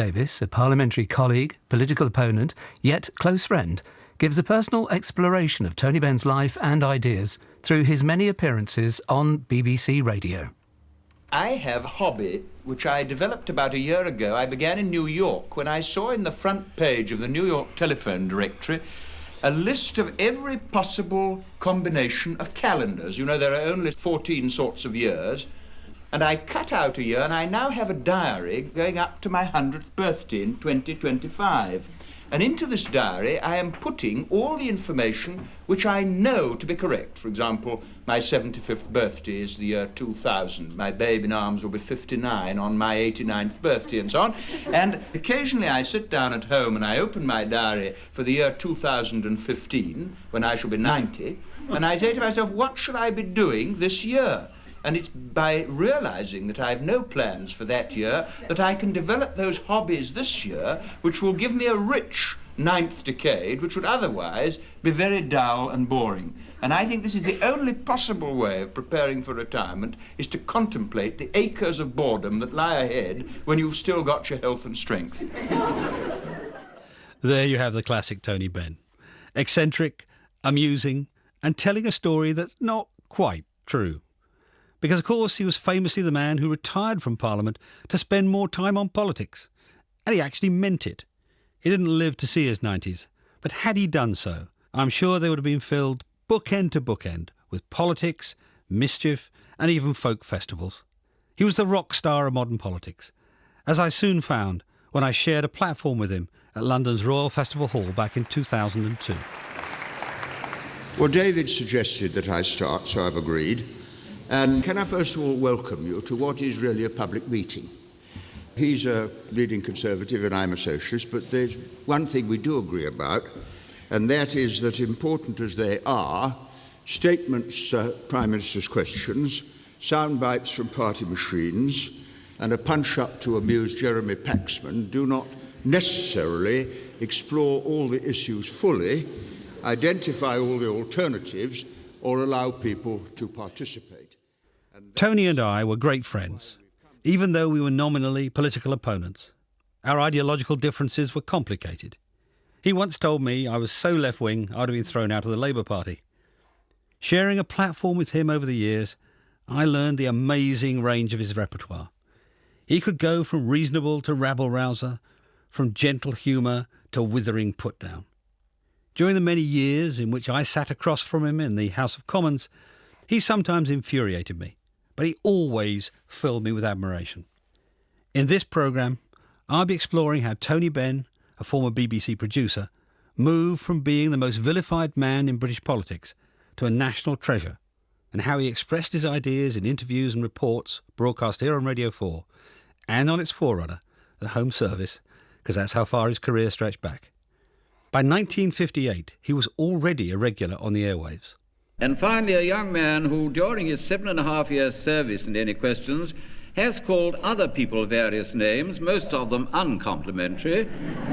Davis, a parliamentary colleague, political opponent, yet close friend, gives a personal exploration of Tony Benn's life and ideas through his many appearances on BBC Radio. I have a hobby which I developed about a year ago. I began in New York when I saw in the front page of the New York telephone directory a list of every possible combination of calendars. You know, there are only 14 sorts of years. And I cut out a year, and I now have a diary going up to my 100th birthday in 2025. And into this diary, I am putting all the information which I know to be correct. For example, my 75th birthday is the year 2000. My babe in arms will be 59 on my 89th birthday, and so on. And occasionally I sit down at home and I open my diary for the year 2015, when I shall be 90, and I say to myself, what shall I be doing this year? And it's by realizing that I have no plans for that year that I can develop those hobbies this year, which will give me a rich 9th decade, which would otherwise be very dull and boring. And I think this is the only possible way of preparing for retirement, is to contemplate the acres of boredom that lie ahead when you've still got your health and strength. There you have the classic Tony Benn. Eccentric, amusing, and telling a story that's not quite true. Because, of course, he was famously the man who retired from Parliament to spend more time on politics. And he actually meant it. He didn't live to see his 90s. But had he done so, I'm sure they would have been filled bookend to bookend with politics, mischief, and even folk festivals. He was the rock star of modern politics, as I soon found when I shared a platform with him at London's Royal Festival Hall back in 2002. Well, David suggested that I start, so I've agreed. And can I first of all welcome you to what is really a public meeting? He's a leading Conservative and I'm a Socialist, but there's one thing we do agree about, and that is that, important as they are, statements, Prime Minister's questions, sound bites from party machines, and a punch-up to amuse Jeremy Paxman do not necessarily explore all the issues fully, identify all the alternatives, or allow people to participate. Tony and I were great friends, even though we were nominally political opponents. Our ideological differences were complicated. He once told me I was so left-wing I'd have been thrown out of the Labour Party. Sharing a platform with him over the years, I learned the amazing range of his repertoire. He could go from reasonable to rabble-rouser, from gentle humour to withering put-down. During the many years in which I sat across from him in the House of Commons, he sometimes infuriated me, but he always filled me with admiration. In this programme, I'll be exploring how Tony Benn, a former BBC producer, moved from being the most vilified man in British politics to a national treasure, and how he expressed his ideas in interviews and reports broadcast here on Radio 4, and on its forerunner, the Home Service, because that's how far his career stretched back. By 1958, he was already a regular on the airwaves. And finally, a young man who, during his 7.5 years' service in Any Questions, has called other people various names, most of them uncomplimentary,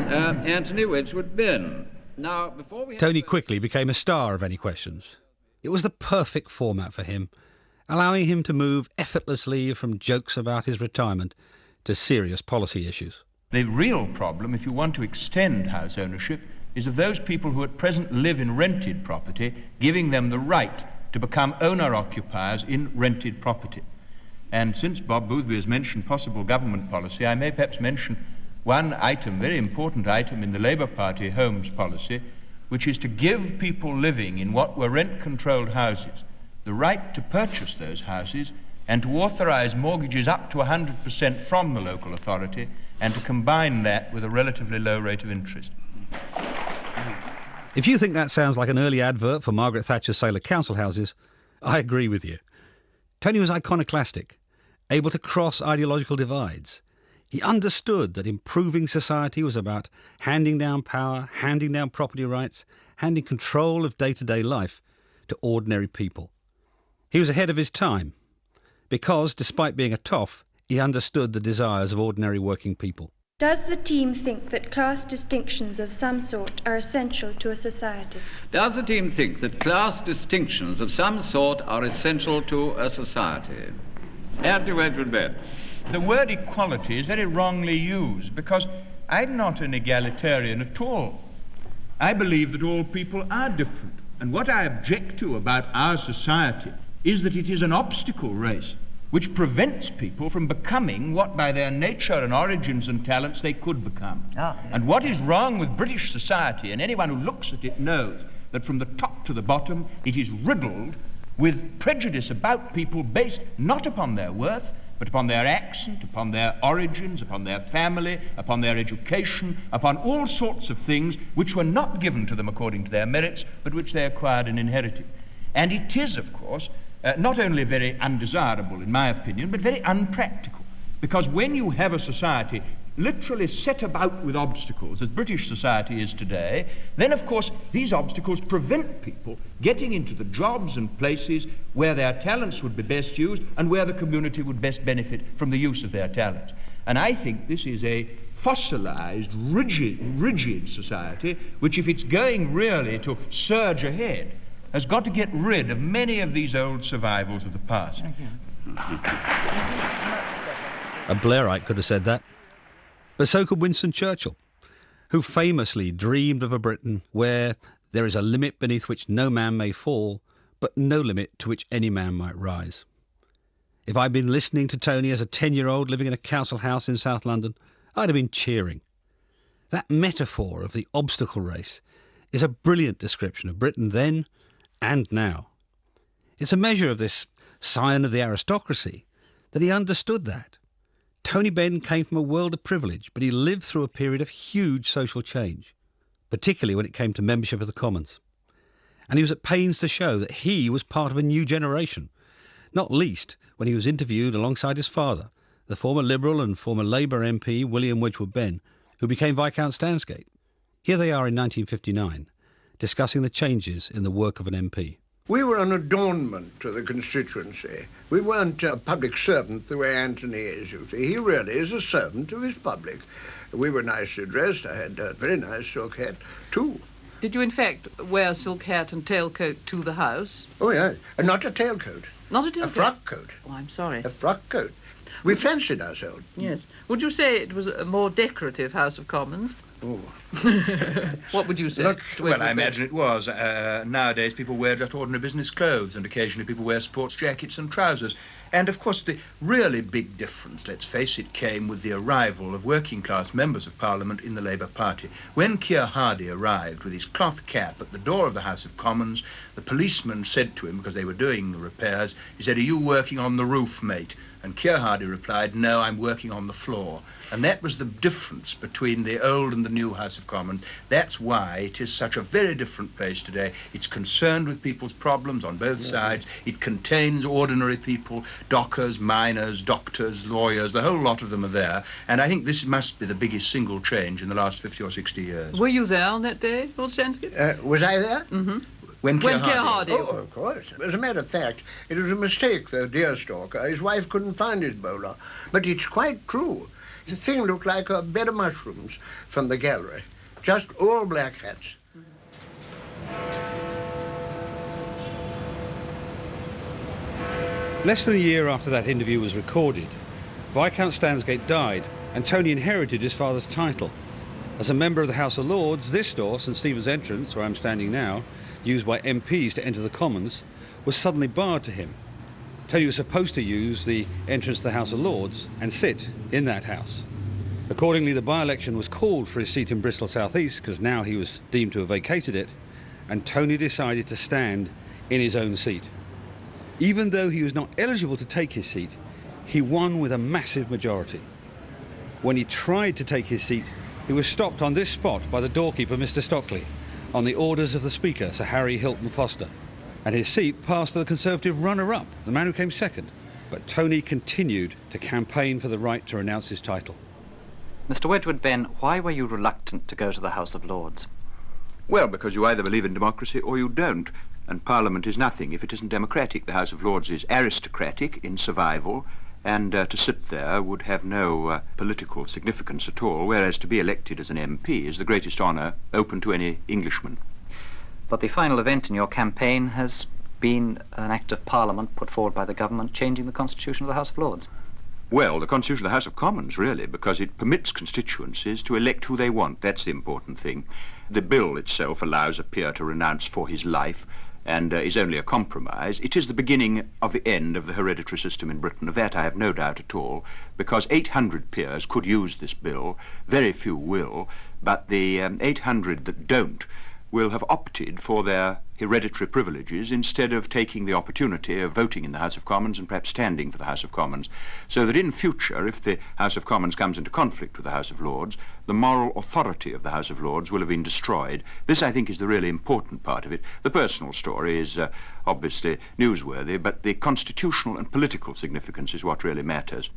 Anthony Wedgwood Benn. Now, Tony quickly became a star of Any Questions. It was the perfect format for him, allowing him to move effortlessly from jokes about his retirement to serious policy issues. The real problem, if you want to extend house ownership, is of those people who at present live in rented property, giving them the right to become owner-occupiers in rented property. And since Bob Boothby has mentioned possible government policy, I may perhaps mention one item, very important item in the Labour Party homes policy, which is to give people living in what were rent-controlled houses the right to purchase those houses and to authorise mortgages up to 100% from the local authority, and to combine that with a relatively low rate of interest. If you think that sounds like an early advert for Margaret Thatcher's sale of council houses, I agree with you. Tony was iconoclastic, able to cross ideological divides. He understood that improving society was about handing down power, handing down property rights, handing control of day-to-day life to ordinary people. He was ahead of his time because, despite being a toff, he understood the desires of ordinary working people. Does the team think that class distinctions of some sort are essential to a society? Does the team think that class distinctions of some sort are essential to a society? Anthony Wedgwood Benn. The word equality is very wrongly used, because I'm not an egalitarian at all. I believe that all people are different. And what I object to about our society is that it is an obstacle race which prevents people from becoming what by their nature and origins and talents they could become. And what is wrong with British society, and anyone who looks at it knows that from the top to the bottom it is riddled with prejudice about people based not upon their worth, but upon their accent, upon their origins, upon their family, upon their education, upon all sorts of things which were not given to them according to their merits, but which they acquired and inherited. And it is, of course, not only very undesirable, in my opinion, but very unpractical. Because when you have a society literally set about with obstacles, as British society is today, then, of course, these obstacles prevent people getting into the jobs and places where their talents would be best used and where the community would best benefit from the use of their talents. And I think this is a fossilized, rigid society, which, if it's going really to surge ahead, has got to get rid of many of these old survivals of the past. A Blairite could have said that. But so could Winston Churchill, who famously dreamed of a Britain where there is a limit beneath which no man may fall, but no limit to which any man might rise. If I'd been listening to Tony as a 10-year-old living in a council house in South London, I'd have been cheering. That metaphor of the obstacle race is a brilliant description of Britain then and now. It's a measure of this scion of the aristocracy that he understood that. Tony Benn came from a world of privilege, but he lived through a period of huge social change, particularly when it came to membership of the Commons. And he was at pains to show that he was part of a new generation, not least when he was interviewed alongside his father, the former Liberal and former Labour MP William Wedgwood Benn, who became Viscount Stansgate. Here they are in 1959, discussing the changes in the work of an MP. We were an adornment to the constituency. We weren't a public servant the way Anthony is, you see. He really is a servant of his public. We were nicely dressed. I had a very nice silk hat, too. Did you, in fact, wear a silk hat and tailcoat to the House? Oh, yes. Not a tailcoat. Not a tailcoat? A frock coat. Oh, I'm sorry. A frock coat. We fancied ourselves. Yes. Would you say it was a more decorative House of Commons? Oh. What would you say? Look, well, I imagine it was. Nowadays people wear just ordinary business clothes, and occasionally people wear sports jackets and trousers. And, of course, the really big difference, let's face it, came with the arrival of working-class members of Parliament in the Labour Party. When Keir Hardie arrived with his cloth cap at the door of the House of Commons, the policeman said to him, because they were doing the repairs, he said, "Are you working on the roof, mate?" And Keir Hardie replied, "No, I'm working on the floor." And that was the difference between the old and the new House of Commons. That's why it is such a very different place today. It's concerned with people's problems on both sides. It contains ordinary people, dockers, miners, doctors, lawyers, the whole lot of them are there. And I think this must be the biggest single change in the last 50 or 60 years. Were you there on that day, Lord Stansgate? Was I there? Mm-hmm. When Keir Hardie... Oh, of course. As a matter of fact, it was a mistake, the deerstalker. His wife couldn't find his bowler. But it's quite true. The thing looked like a bed of mushrooms from the gallery. Just all black hats. Less than a year after that interview was recorded, Viscount Stansgate died and Tony inherited his father's title. As a member of the House of Lords, this door, St Stephen's Entrance, where I'm standing now, used by MPs to enter the Commons, was suddenly barred to him. Tony was supposed to use the entrance to the House of Lords and sit in that house. Accordingly, the by-election was called for his seat in Bristol South East, because now he was deemed to have vacated it, and Tony decided to stand in his own seat. Even though he was not eligible to take his seat, he won with a massive majority. When he tried to take his seat, he was stopped on this spot by the doorkeeper, Mr Stockley, on the orders of the Speaker, Sir Harry Hilton Foster, and his seat passed to the Conservative runner-up, the man who came second. But Tony continued to campaign for the right to renounce his title. Mr Wedgwood Benn, why were you reluctant to go to the House of Lords? Well, because you either believe in democracy or you don't. And Parliament is nothing if it isn't democratic. The House of Lords is aristocratic in survival, and to sit there would have no political significance at all, whereas to be elected as an MP is the greatest honour open to any Englishman. But the final event in your campaign has been an Act of Parliament put forward by the government changing the constitution of the House of Lords. Well, the Constitution of the House of Commons, really, because it permits constituencies to elect who they want. That's the important thing. The bill itself allows a peer to renounce for his life and is only a compromise. It is the beginning of the end of the hereditary system in Britain. Of that I have no doubt at all, because 800 peers could use this bill. Very few will, but the 800 that don't will have opted for their hereditary privileges instead of taking the opportunity of voting in the House of Commons and perhaps standing for the House of Commons, so that in future, if the House of Commons comes into conflict with the House of Lords, the moral authority of the House of Lords will have been destroyed. This, I think, is the really important part of it. The personal story is obviously newsworthy, but the constitutional and political significance is what really matters.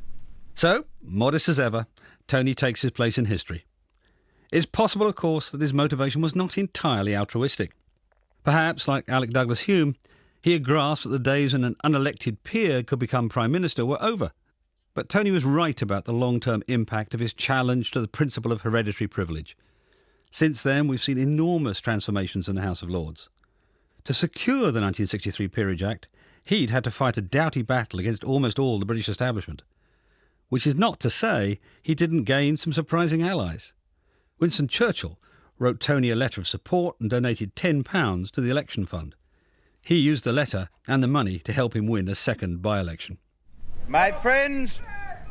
So, modest as ever, Tony takes his place in history. It's possible, of course, that his motivation was not entirely altruistic. Perhaps, like Alec Douglas Hume, he had grasped that the days when an unelected peer could become Prime Minister were over. But Tony was right about the long-term impact of his challenge to the principle of hereditary privilege. Since then, we've seen enormous transformations in the House of Lords. To secure the 1963 Peerage Act, he'd had to fight a doughty battle against almost all the British establishment. Which is not to say he didn't gain some surprising allies. Winston Churchill wrote Tony a letter of support and donated £10 to the election fund. He used the letter and the money to help him win a second by-election. My friends,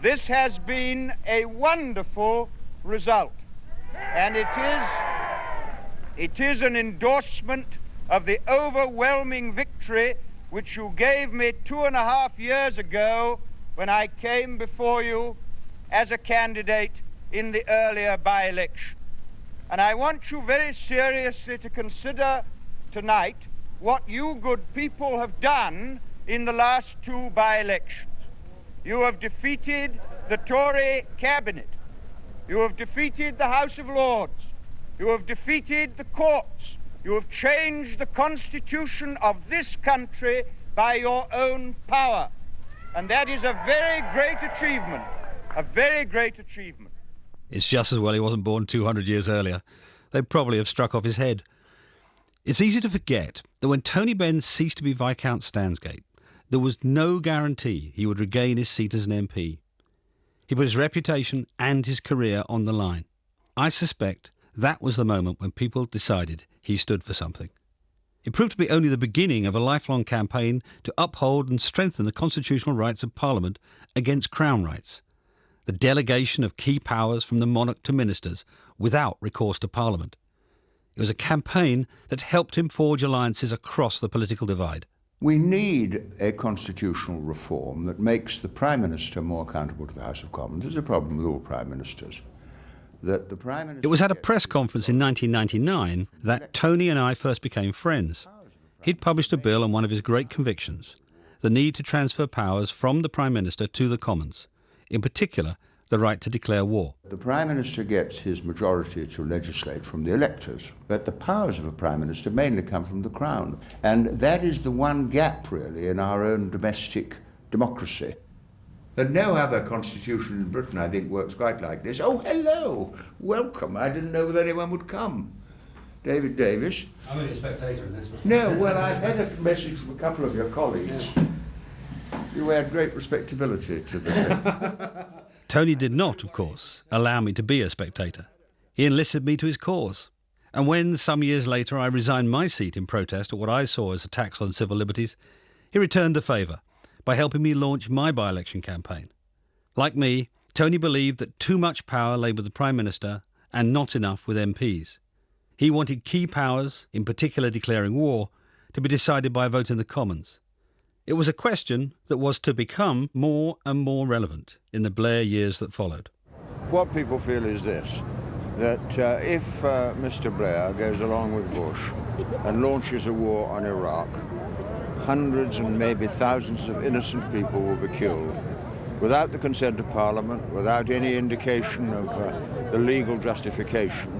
this has been a wonderful result, and it is an endorsement of the overwhelming victory which you gave me 2.5 years ago when I came before you as a candidate in the earlier by-election. And I want you very seriously to consider tonight what you good people have done in the last 2 by-elections. You have defeated the Tory cabinet. You have defeated the House of Lords. You have defeated the courts. You have changed the constitution of this country by your own power. And that is a very great achievement, a very great achievement. It's just as well he wasn't born 200 years earlier. They'd probably have struck off his head. It's easy to forget that when Tony Benn ceased to be Viscount Stansgate, there was no guarantee he would regain his seat as an MP. He put his reputation and his career on the line. I suspect that was the moment when people decided he stood for something. It proved to be only the beginning of a lifelong campaign to uphold and strengthen the constitutional rights of Parliament against Crown rights. The delegation of key powers from the monarch to ministers without recourse to Parliament. It was a campaign that helped him forge alliances across the political divide. We need a constitutional reform that makes the Prime Minister more accountable to the House of Commons. There's a problem with all Prime Ministers. That the Prime Minister... It was at a press conference in 1999 that Tony and I first became friends. He'd published a bill on one of his great convictions, the need to transfer powers from the Prime Minister to the Commons. In particular, the right to declare war. The Prime Minister gets his majority to legislate from the electors, but the powers of a Prime Minister mainly come from the Crown. And that is the one gap, really, in our own domestic democracy. And no other constitution in Britain, I think, works quite like this. Oh, hello! Welcome. I didn't know that anyone would come. David Davis. I'm only a spectator in this. No, well, I've had a message from a couple of your colleagues. Yeah. You add great respectability to the... Tony did not, of course, allow me to be a spectator. He enlisted me to his cause. And when, some years later, I resigned my seat in protest at what I saw as attacks on civil liberties, he returned the favour by helping me launch my by-election campaign. Like me, Tony believed that too much power lay with the Prime Minister and not enough with MPs. He wanted key powers, in particular declaring war, to be decided by a vote in the Commons. It was a question that was to become more and more relevant in the Blair years that followed. What people feel is this, that if Mr. Blair goes along with Bush and launches a war on Iraq, hundreds and maybe thousands of innocent people will be killed without the consent of Parliament, without any indication of the legal justification.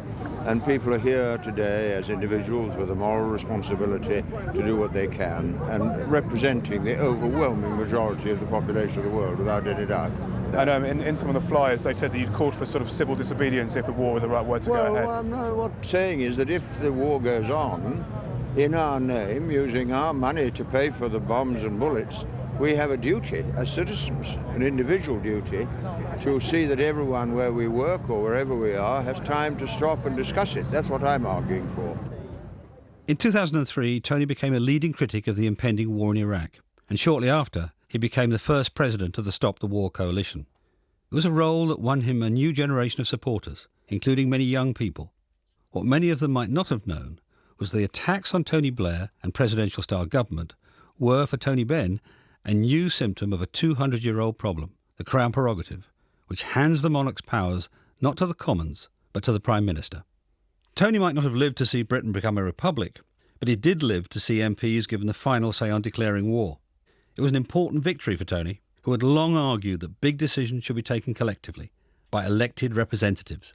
And people are here today as individuals with a moral responsibility to do what they can and representing the overwhelming majority of the population of the world without any doubt. And in some of the flyers they said that you'd called for sort of civil disobedience if the war were the right word to go ahead. Well, no, what I'm saying is that if the war goes on in our name, using our money to pay for the bombs and bullets, we have a duty as citizens, an individual duty, to see that everyone where we work or wherever we are has time to stop and discuss it. That's what I'm arguing for. In 2003, Tony became a leading critic of the impending war in Iraq, and shortly after, he became the first president of the Stop the War coalition. It was a role that won him a new generation of supporters, including many young people. What many of them might not have known was the attacks on Tony Blair and presidential-style government were, for Tony Benn, a new symptom of a 200-year-old problem, the Crown prerogative, which hands the monarch's powers not to the Commons, but to the Prime Minister. Tony might not have lived to see Britain become a republic, but he did live to see MPs given the final say on declaring war. It was an important victory for Tony, who had long argued that big decisions should be taken collectively, by elected representatives.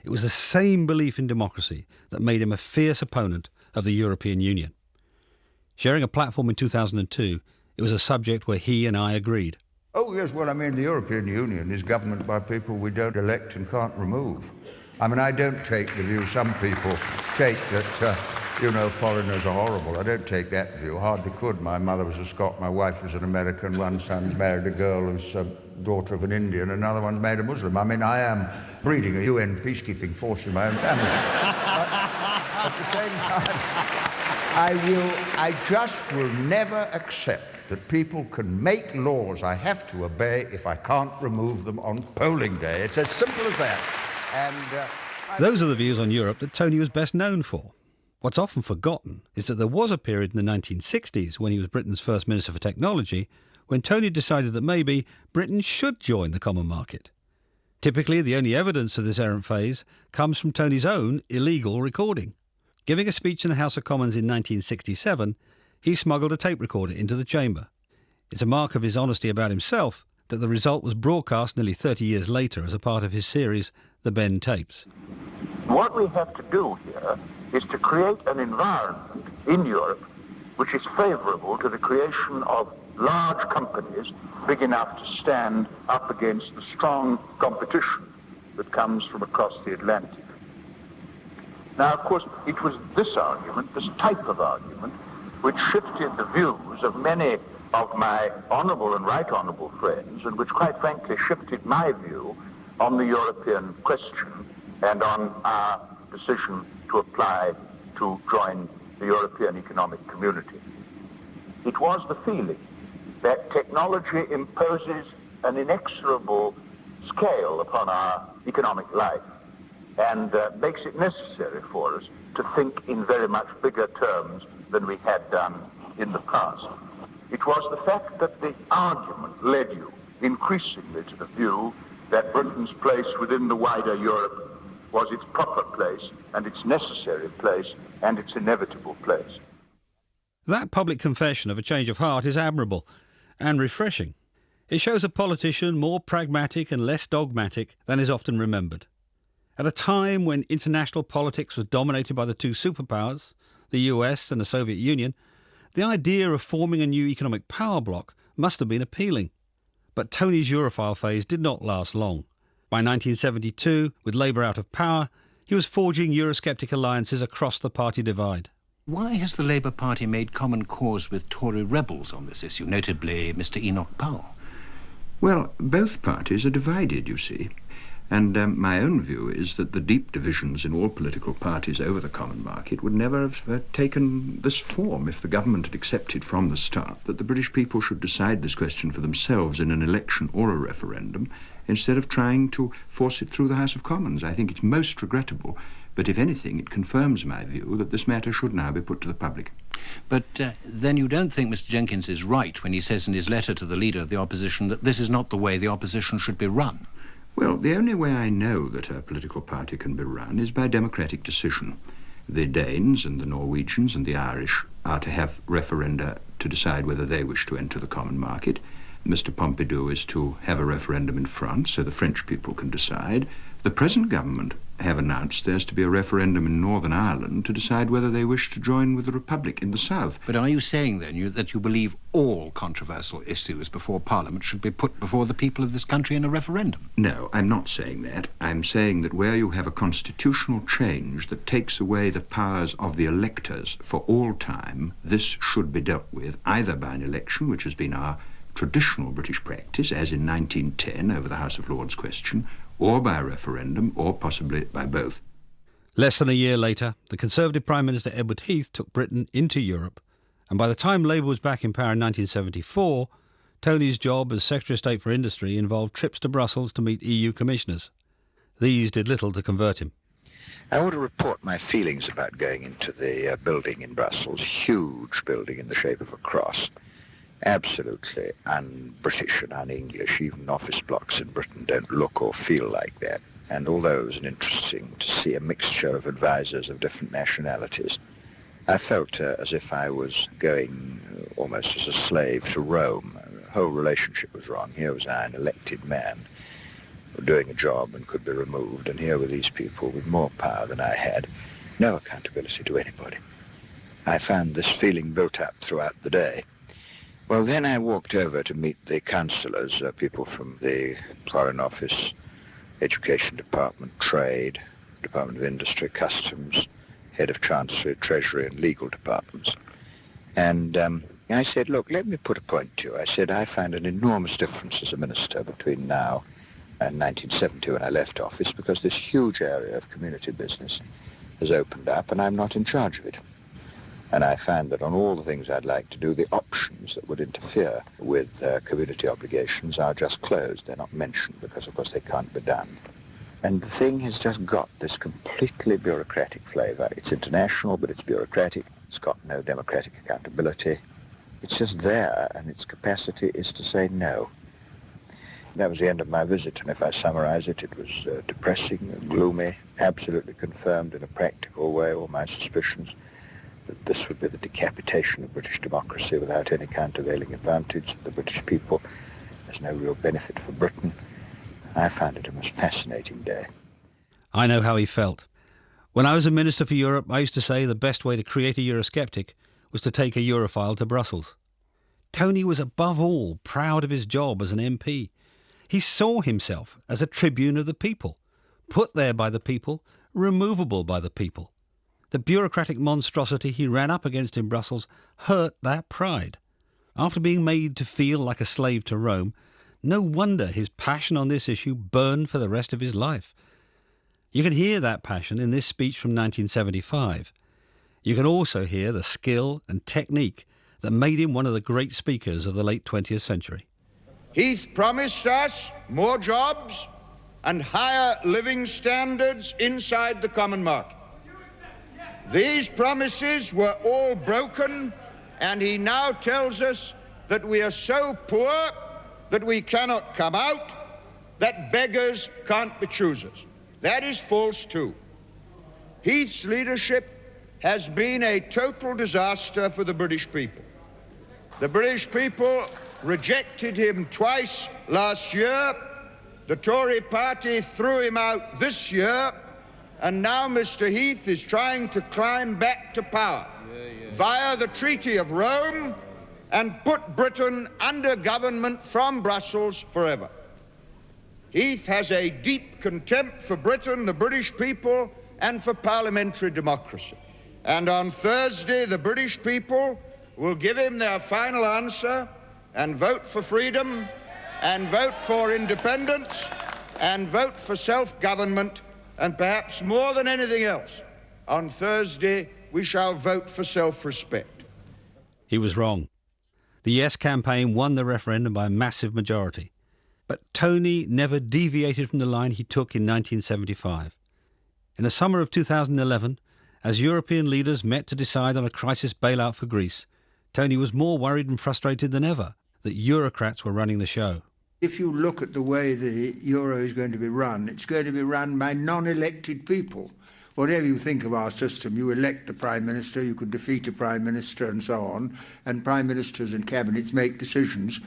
It was the same belief in democracy that made him a fierce opponent of the European Union. Sharing a platform in 2002, it was a subject where he and I agreed. Oh, yes, well, I mean, the European Union is governed by people we don't elect and can't remove. I mean, I don't take the view some people take that, foreigners are horrible. I don't take that view. Hardly could. My mother was a Scot, my wife was an American, one son's married a girl who's daughter of an Indian, another one's married a Muslim. I mean, I am breeding a UN peacekeeping force in my own family. But at the same time, I just will never accept that people can make laws I have to obey if I can't remove them on polling day. It's as simple as that. And those are the views on Europe that Tony was best known for. What's often forgotten is that there was a period in the 1960s when he was Britain's first Minister for Technology when Tony decided that maybe Britain should join the common market. Typically, the only evidence of this errant phase comes from Tony's own illegal recording. Giving a speech in the House of Commons in 1967, he smuggled a tape recorder into the chamber. It's a mark of his honesty about himself that the result was broadcast nearly 30 years later as a part of his series, The Benn Tapes. What we have to do here is to create an environment in Europe which is favourable to the creation of large companies big enough to stand up against the strong competition that comes from across the Atlantic. Now, of course, it was this argument, this type of argument, which shifted the views of many of my honourable and right honourable friends, and which quite frankly shifted my view on the European question and on our decision to apply to join the European Economic Community. It was the feeling that technology imposes an inexorable scale upon our economic life and makes it necessary for us to think in very much bigger terms than we had done in the past. It was the fact that the argument led you increasingly to the view that Britain's place within the wider Europe was its proper place and its necessary place and its inevitable place. That public confession of a change of heart is admirable and refreshing. It shows a politician more pragmatic and less dogmatic than is often remembered. At a time when international politics was dominated by the two superpowers, the US and the Soviet Union, the idea of forming a new economic power bloc must have been appealing. But Tony's Europhile phase did not last long. By 1972, with Labour out of power, he was forging Eurosceptic alliances across the party divide. Why has the Labour Party made common cause with Tory rebels on this issue, notably Mr. Enoch Powell? Well, both parties are divided, you see. And my own view is that the deep divisions in all political parties over the common market would never have taken this form if the government had accepted from the start that the British people should decide this question for themselves in an election or a referendum instead of trying to force it through the House of Commons. I think it's most regrettable, but if anything, it confirms my view that this matter should now be put to the public. But then you don't think Mr. Jenkins is right when he says in his letter to the Leader of the Opposition that this is not the way the opposition should be run? Well, the only way I know that a political party can be run is by democratic decision. The Danes and the Norwegians and the Irish are to have referenda to decide whether they wish to enter the common market. Mr. Pompidou is to have a referendum in France so the French people can decide. The present government have announced there's to be a referendum in Northern Ireland to decide whether they wish to join with the Republic in the south. But are you saying then that you believe all controversial issues before Parliament should be put before the people of this country in a referendum? No, I'm not saying that. I'm saying that where you have a constitutional change that takes away the powers of the electors for all time, this should be dealt with either by an election, which has been our traditional British practice, as in 1910 over the House of Lords question, or by a referendum, or possibly by both. Less than a year later, the Conservative Prime Minister Edward Heath took Britain into Europe, and by the time Labour was back in power in 1974, Tony's job as Secretary of State for Industry involved trips to Brussels to meet EU commissioners. These did little to convert him. I want to report my feelings about going into the building in Brussels, huge building in the shape of a cross, absolutely un-British and un-English. Even office blocks in Britain don't look or feel like that. And although it was interesting to see a mixture of advisors of different nationalities, I felt as if I was going almost as a slave to Rome. The whole relationship was wrong. Here was I, an elected man, doing a job and could be removed, and here were these people with more power than I had, no accountability to anybody. I found this feeling built up throughout the day. Well, then I walked over to meet the councillors, people from the Foreign Office, Education Department, Trade, Department of Industry, Customs, Head of Chancery, Treasury and Legal Departments. And I said, look, let me put a point to you. I said, I find an enormous difference as a minister between now and 1970 when I left office, because this huge area of community business has opened up and I'm not in charge of it. And I find that on all the things I'd like to do, the options that would interfere with community obligations are just closed. They're not mentioned because, of course, they can't be done. And the thing has just got this completely bureaucratic flavour. It's international, but it's bureaucratic. It's got no democratic accountability. It's just there, and its capacity is to say no. That was the end of my visit, and if I summarise it, it was depressing and gloomy, absolutely confirmed in a practical way all my suspicions that this would be the decapitation of British democracy without any countervailing advantage to the British people. There's no real benefit for Britain. I found it a most fascinating day. I know how he felt. When I was a Minister for Europe, I used to say the best way to create a Eurosceptic was to take a Europhile to Brussels. Tony was above all proud of his job as an MP. He saw himself as a tribune of the people, put there by the people, removable by the people. The bureaucratic monstrosity he ran up against in Brussels hurt that pride. After being made to feel like a slave to Rome, no wonder his passion on this issue burned for the rest of his life. You can hear that passion in this speech from 1975. You can also hear the skill and technique that made him one of the great speakers of the late 20th century. Heath promised us more jobs and higher living standards inside the common market. These promises were all broken, and he now tells us that we are so poor that we cannot come out, that beggars can't be choosers. That is false too. Heath's leadership has been a total disaster for the British people. The British people rejected him twice last year. The Tory party threw him out this year, and now Mr. Heath is trying to climb back to power via the Treaty of Rome and put Britain under government from Brussels forever. Heath has a deep contempt for Britain, the British people, and for parliamentary democracy. And on Thursday, the British people will give him their final answer and vote for freedom, and vote for independence, and vote for self-government, and perhaps more than anything else, on Thursday we shall vote for self-respect. He was wrong. The Yes campaign won the referendum by a massive majority. But Tony never deviated from the line he took in 1975. In the summer of 2011, as European leaders met to decide on a crisis bailout for Greece, Tony was more worried and frustrated than ever that Eurocrats were running the show. If you look at the way the euro is going to be run, it's going to be run by non-elected people. Whatever you think of our system, you elect the Prime Minister, you could defeat a Prime Minister and so on, and Prime Ministers and Cabinets make decisions.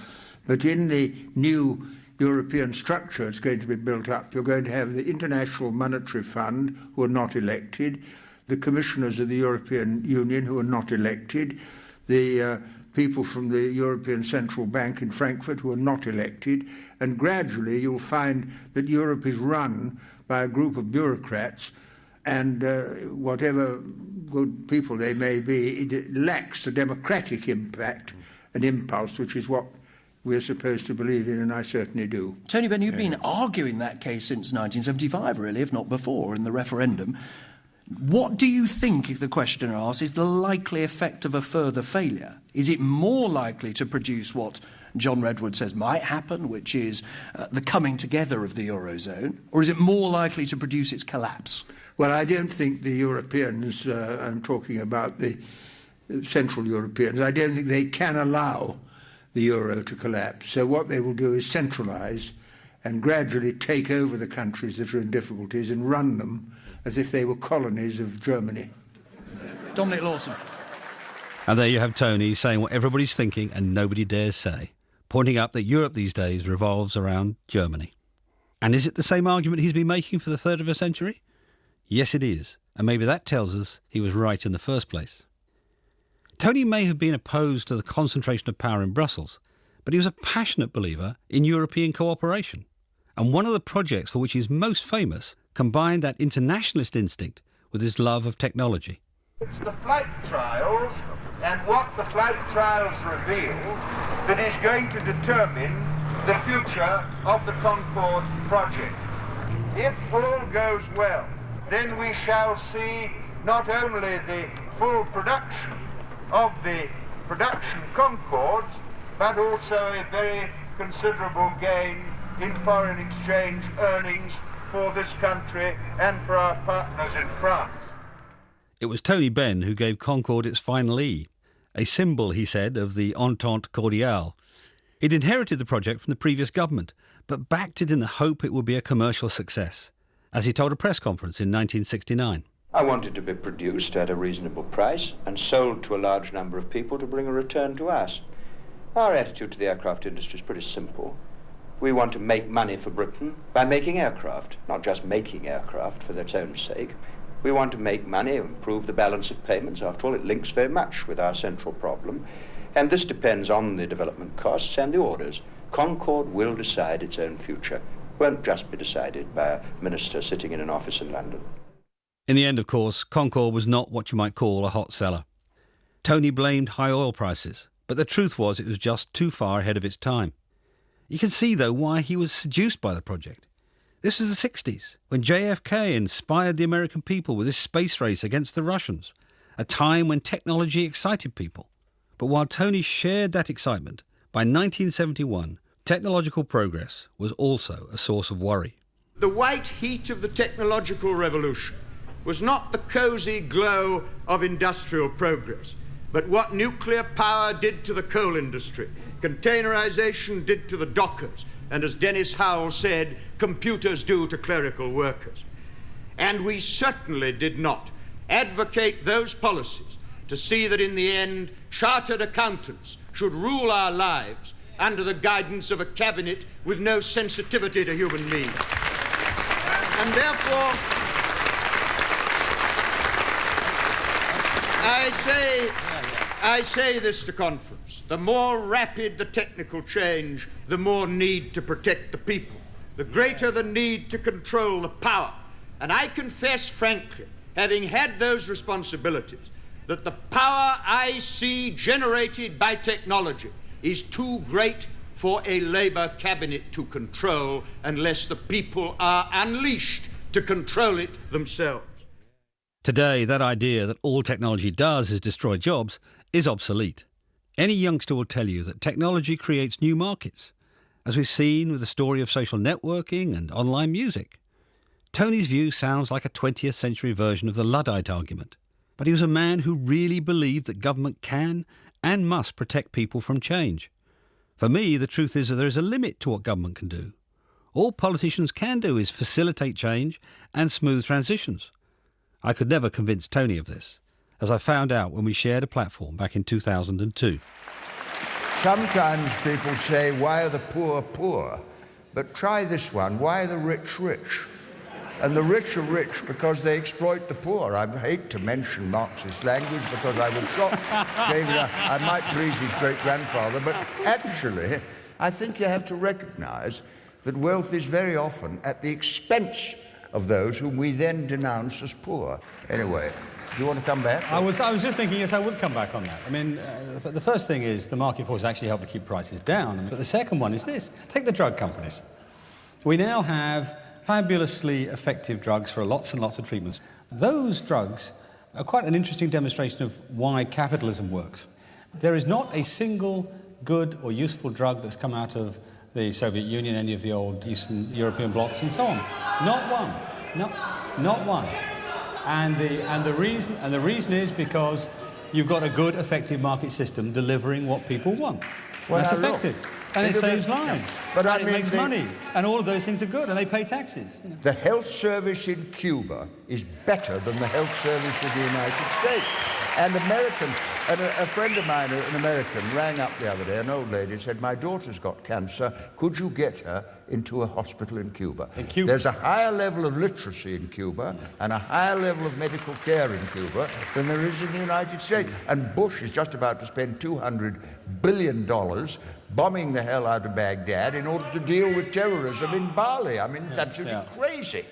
But in the new European structure it's going to be built up, you're going to have the International Monetary Fund, who are not elected, the Commissioners of the European Union, who are not elected, the people from the European Central Bank in Frankfurt, who are not elected, and gradually you'll find that Europe is run by a group of bureaucrats, and whatever good people they may be, it lacks the democratic impact and impulse, which is what we're supposed to believe in, and I certainly do. Tony Benn, you've been arguing that case since 1975, really, if not before, in the referendum. What do you think, the questioner asks, is the likely effect of a further failure? Is it more likely to produce what John Redwood says might happen, which is the coming together of the Eurozone, or is it more likely to produce its collapse? Well, I don't think the Europeans, I'm talking about the Central Europeans, I don't think they can allow the euro to collapse. So what they will do is centralise and gradually take over the countries that are in difficulties and run them as if they were colonies of Germany. Dominic Lawson. And there you have Tony saying what everybody's thinking and nobody dares say, pointing out that Europe these days revolves around Germany. And is it the same argument he's been making for the third of a century? Yes, it is. And maybe that tells us he was right in the first place. Tony may have been opposed to the concentration of power in Brussels, but he was a passionate believer in European cooperation. And one of the projects for which he's most famous combined that internationalist instinct with his love of technology. It's the flight trials and what the flight trials reveal that is going to determine the future of the Concorde project. If all goes well, then we shall see not only the full production of the production Concords, but also a very considerable gain in foreign exchange earnings for this country and for our partners in France. It was Tony Benn who gave Concorde its final E, a symbol, he said, of the Entente Cordiale. He'd inherited the project from the previous government, but backed it in the hope it would be a commercial success, as he told a press conference in 1969. I wanted to be produced at a reasonable price and sold to a large number of people to bring a return to us. Our attitude to the aircraft industry is pretty simple. We want to make money for Britain by making aircraft, not just making aircraft for its own sake. We want to make money, improve the balance of payments. After all, it links very much with our central problem. And this depends on the development costs and the orders. Concorde will decide its own future. It won't just be decided by a minister sitting in an office in London. In the end, of course, Concorde was not what you might call a hot seller. Tony blamed high oil prices, but the truth was it was just too far ahead of its time. You can see, though, why he was seduced by the project. This was the 60s, when JFK inspired the American people with his space race against the Russians, a time when technology excited people. But while Tony shared that excitement, by 1971, technological progress was also a source of worry. The white heat of the technological revolution was not the cosy glow of industrial progress, but what nuclear power did to the coal industry, containerization did to the dockers, and as Dennis Howell said, computers do to clerical workers. And we certainly did not advocate those policies to see that in the end, chartered accountants should rule our lives under the guidance of a cabinet with no sensitivity to human needs. And therefore, I say this to conference. The more rapid the technical change, the more need to protect the people, the greater the need to control the power. And I confess frankly, having had those responsibilities, that the power I see generated by technology is too great for a Labour cabinet to control unless the people are unleashed to control it themselves. Today, that idea that all technology does is destroy jobs is obsolete. Any youngster will tell you that technology creates new markets, as we've seen with the story of social networking and online music. Tony's view sounds like a 20th century version of the Luddite argument, but he was a man who really believed that government can and must protect people from change. For me, the truth is that there is a limit to what government can do. All politicians can do is facilitate change and smooth transitions. I could never convince Tony of this, as I found out when we shared a platform back in 2002. Sometimes people say, why are the poor poor? But try this one, why are the rich rich? And the rich are rich because they exploit the poor. I hate to mention Marxist language because I was shocked. I might please his great-grandfather, but actually, I think you have to recognise that wealth is very often at the expense of those whom we then denounce as poor. Anyway, Do you want to come back? I was just thinking, yes, I would come back on that. I mean, the first thing is the market forces actually help to keep prices down. But the second one is this. Take the drug companies. We now have fabulously effective drugs for lots and lots of treatments. Those drugs are quite an interesting demonstration of why capitalism works. There is not a single good or useful drug that's come out of the Soviet Union, any of the old Eastern European blocs and so on. Not one. No, not one. And the reason is because you've got a good, effective market system delivering what people want. Well, that's now, effective. Look, and it saves lives. But and it makes money. And all of those things are good. And they pay taxes. You know. The health service in Cuba is better than the health service in the United States. And a friend of mine, an American, rang up the other day, an old lady, said, my daughter's got cancer, could you get her into a hospital in Cuba? There's a higher level of literacy in Cuba and a higher level of medical care in Cuba than there is in the United States. And Bush is just about to spend $200 billion bombing the hell out of Baghdad in order to deal with terrorism in Bali. I mean, it's absolutely crazy.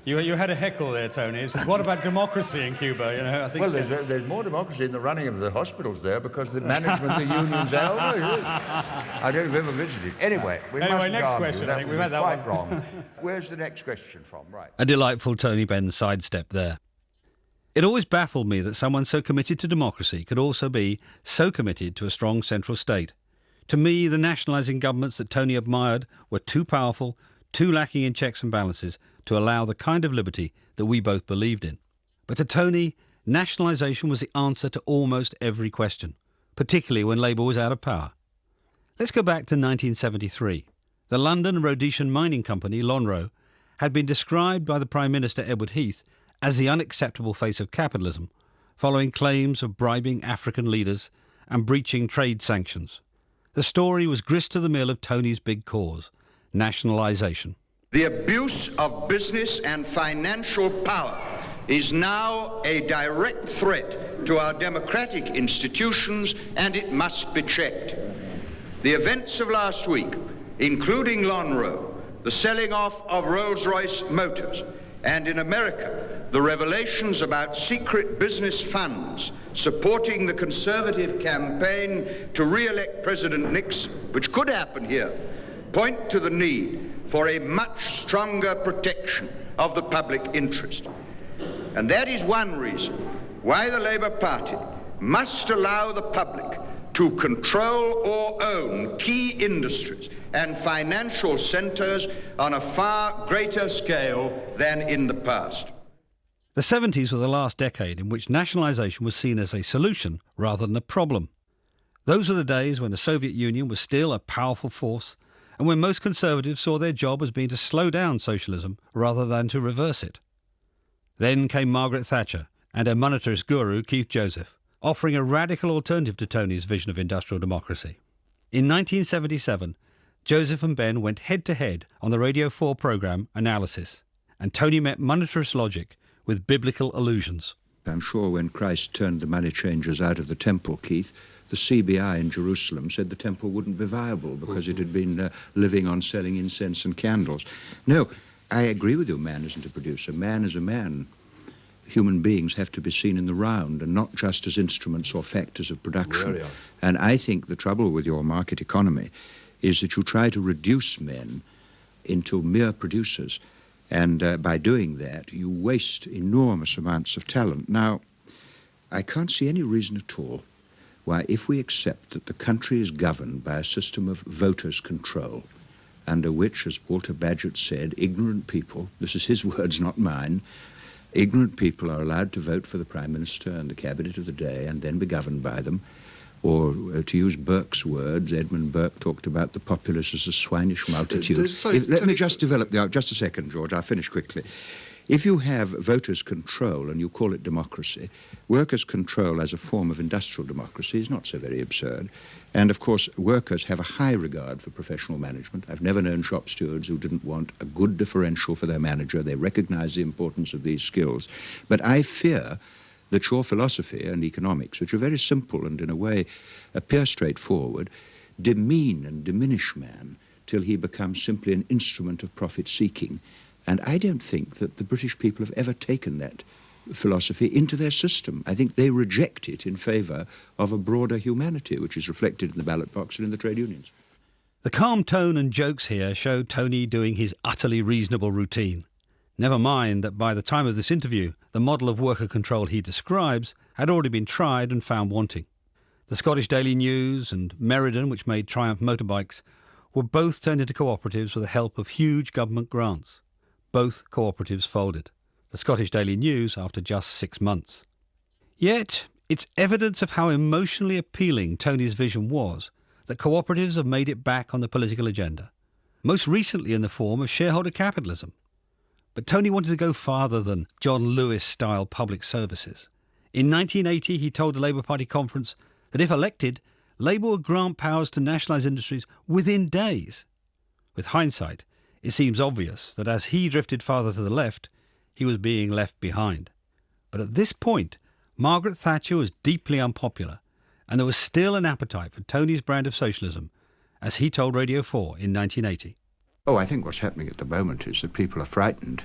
You had a heckle there, Tony. It's, what about democracy in Cuba? You know, I think. Well, there's more democracy in the running of the hospitals there because the management, the unions, I don't know if you've ever visited. Anyway, next question. I think we've had that quite one. wrong. Where's the next question from? Right. A delightful Tony Benn sidestep there. It always baffled me that someone so committed to democracy could also be so committed to a strong central state. To me, the nationalising governments that Tony admired were too powerful, too lacking in checks and balances to allow the kind of liberty that we both believed in. But to Tony, nationalisation was the answer to almost every question, particularly when Labour was out of power. Let's go back to 1973. The London and Rhodesian mining company, Lonrho, had been described by the Prime Minister Edward Heath as the unacceptable face of capitalism, following claims of bribing African leaders and breaching trade sanctions. The story was grist to the mill of Tony's big cause, nationalisation. The abuse of business and financial power is now a direct threat to our democratic institutions, and it must be checked. The events of last week, including Lonrho, the selling off of Rolls-Royce Motors, and in America, the revelations about secret business funds supporting the Conservative campaign to re-elect President Nixon, which could happen here, point to the need for a much stronger protection of the public interest. And that is one reason why the Labour Party must allow the public to control or own key industries and financial centres on a far greater scale than in the past. The 70s were the last decade in which nationalisation was seen as a solution rather than a problem. Those were the days when the Soviet Union was still a powerful force and when most Conservatives saw their job as being to slow down socialism rather than to reverse it. Then came Margaret Thatcher and her monetarist guru Keith Joseph, offering a radical alternative to Tony's vision of industrial democracy. In 1977, Joseph and Benn went head-to-head on the Radio 4 programme Analysis, and Tony met monetarist logic with biblical allusions. I'm sure when Christ turned the money changers out of the temple, Keith, the CBI in Jerusalem said the temple wouldn't be viable because it had been living on selling incense and candles. No, I agree with you, man isn't a producer. Man is a man. Human beings have to be seen in the round and not just as instruments or factors of production. Really? And I think the trouble with your market economy is that you try to reduce men into mere producers. And by doing that, you waste enormous amounts of talent. Now, I can't see any reason at all why, if we accept that the country is governed by a system of voters' control, under which, as Walter Bagehot said, ignorant people, this is his words, not mine, ignorant people are allowed to vote for the Prime Minister and the Cabinet of the day and then be governed by them. Or, to use Burke's words, Edmund Burke talked about the populace as a swinish multitude. Let me just develop just a second, George, I'll finish quickly. If you have voters' control and you call it democracy, workers' control as a form of industrial democracy is not so very absurd. And, of course, workers have a high regard for professional management. I've never known shop stewards who didn't want a good differential for their manager. They recognise the importance of these skills. But I fear that your philosophy and economics, which are very simple and in a way appear straightforward, demean and diminish man till he becomes simply an instrument of profit-seeking. And I don't think that the British people have ever taken that philosophy into their system. I think they reject it in favour of a broader humanity, which is reflected in the ballot box and in the trade unions. The calm tone and jokes here show Tony doing his utterly reasonable routine. Never mind that by the time of this interview, the model of worker control he describes had already been tried and found wanting. The Scottish Daily News and Meriden, which made Triumph motorbikes, were both turned into cooperatives with the help of huge government grants. Both cooperatives folded. The Scottish Daily News after just 6 months. Yet, it's evidence of how emotionally appealing Tony's vision was that cooperatives have made it back on the political agenda, most recently in the form of shareholder capitalism. But Tony wanted to go farther than John Lewis-style public services. In 1980, he told the Labour Party conference that if elected, Labour would grant powers to nationalise industries within days. With hindsight, it seems obvious that as he drifted farther to the left, he was being left behind. But at this point, Margaret Thatcher was deeply unpopular, and there was still an appetite for Tony's brand of socialism, as he told Radio 4 in 1980. Oh, I think what's happening at the moment is that people are frightened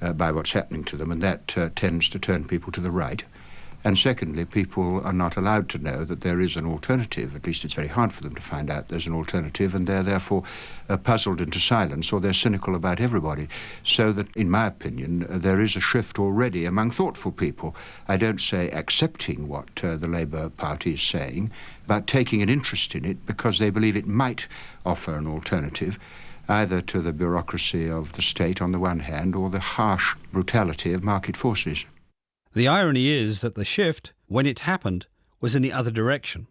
by what's happening to them, and that tends to turn people to the right. And secondly, people are not allowed to know that there is an alternative. At least it's very hard for them to find out there's an alternative, and they're therefore puzzled into silence, or they're cynical about everybody. So that, in my opinion, there is a shift already among thoughtful people. I don't say accepting what the Labour Party is saying, but taking an interest in it because they believe it might offer an alternative, either to the bureaucracy of the state on the one hand, or the harsh brutality of market forces. The irony is that the shift, when it happened, was in the other direction.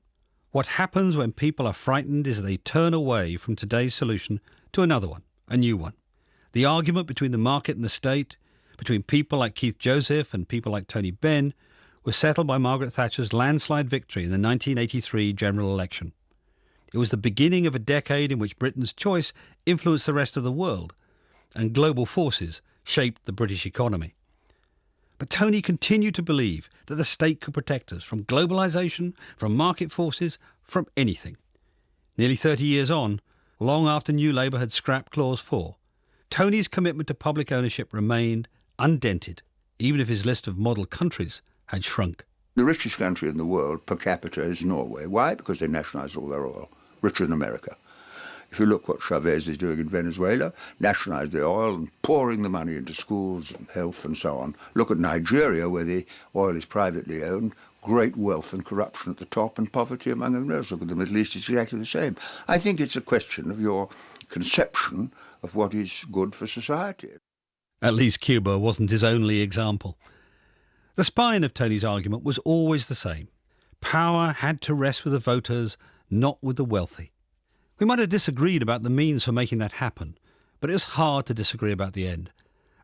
What happens when people are frightened is they turn away from today's solution to another one, a new one. The argument between the market and the state, between people like Keith Joseph and people like Tony Benn, was settled by Margaret Thatcher's landslide victory in the 1983 general election. It was the beginning of a decade in which Britain's choice influenced the rest of the world, and global forces shaped the British economy. But Tony continued to believe that the state could protect us from globalisation, from market forces, from anything. Nearly 30 years on, long after New Labour had scrapped Clause 4, Tony's commitment to public ownership remained undented, even if his list of model countries had shrunk. The richest country in the world per capita is Norway. Why? Because they nationalised all their oil, richer than America. If you look what Chavez is doing in Venezuela, nationalised the oil and pouring the money into schools and health and so on. Look at Nigeria, where the oil is privately owned, great wealth and corruption at the top and poverty among others. Look at the Middle East, it's exactly the same. I think it's a question of your conception of what is good for society. At least Cuba wasn't his only example. The spine of Tony's argument was always the same. Power had to rest with the voters, not with the wealthy. We might have disagreed about the means for making that happen, but it was hard to disagree about the end,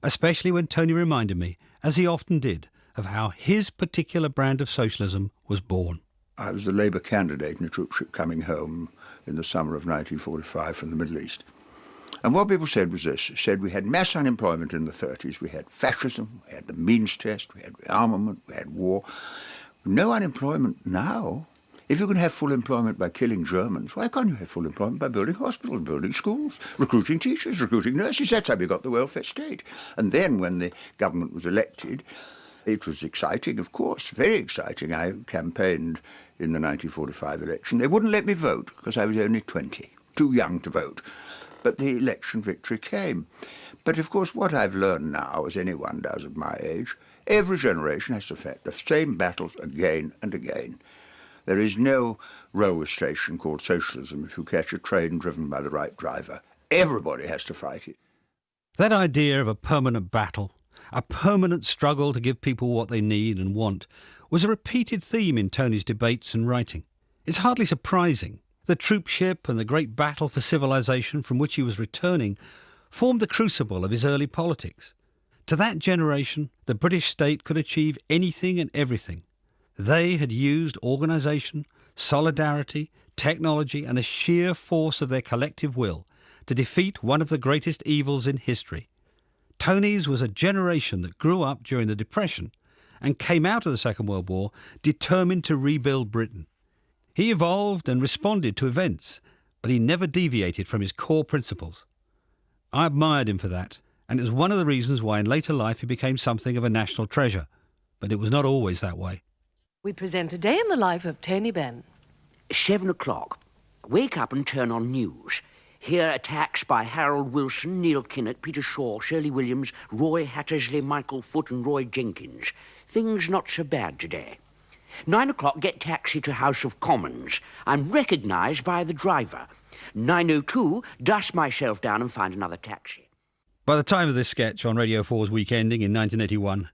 especially when Tony reminded me, as he often did, of how his particular brand of socialism was born. I was the Labour candidate in a troop ship coming home in the summer of 1945 from the Middle East. And what people said was this, said we had mass unemployment in the 30s, we had fascism, we had the means test, we had rearmament, we had war. No unemployment now. If you can have full employment by killing Germans, why can't you have full employment by building hospitals, building schools, recruiting teachers, recruiting nurses? That's how we got the welfare state. And then when the government was elected, it was exciting, of course, very exciting. I campaigned in the 1945 election. They wouldn't let me vote because I was only 20, too young to vote. But the election victory came. But of course what I've learned now, as anyone does at my age, every generation has to fight the same battles again and again. There is no railway station called socialism if you catch a train driven by the right driver. Everybody has to fight it. That idea of a permanent battle, a permanent struggle to give people what they need and want, was a repeated theme in Tony's debates and writing. It's hardly surprising. The troop ship and the great battle for civilization from which he was returning formed the crucible of his early politics. To that generation, the British state could achieve anything and everything. They had used organisation, solidarity, technology and the sheer force of their collective will to defeat one of the greatest evils in history. Tony's was a generation that grew up during the Depression and came out of the Second World War determined to rebuild Britain. He evolved and responded to events, but he never deviated from his core principles. I admired him for that, and it was one of the reasons why in later life he became something of a national treasure. But it was not always that way. We present a day in the life of Tony Benn. 7 o'clock. Wake up and turn on news. Hear attacks by Harold Wilson, Neil Kinnock, Peter Shaw, Shirley Williams, Roy Hattersley, Michael Foote and Roy Jenkins. Things not so bad today. 9 o'clock, get taxi to House of Commons. I'm recognised by the driver. 9:02, dust myself down and find another taxi. By the time of this sketch on Radio 4's Week Ending in 1981,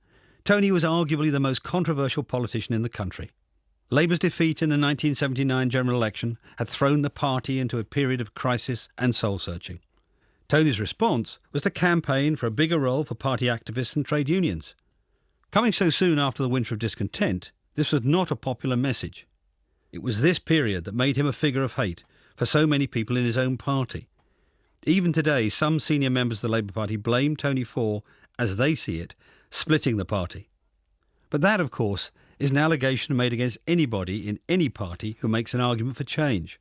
Tony was arguably the most controversial politician in the country. Labour's defeat in the 1979 general election had thrown the party into a period of crisis and soul-searching. Tony's response was to campaign for a bigger role for party activists and trade unions. Coming so soon after the winter of discontent, this was not a popular message. It was this period that made him a figure of hate for so many people in his own party. Even today, some senior members of the Labour Party blame Tony for, as they see it, splitting the party. But that, of course, is an allegation made against anybody in any party who makes an argument for change.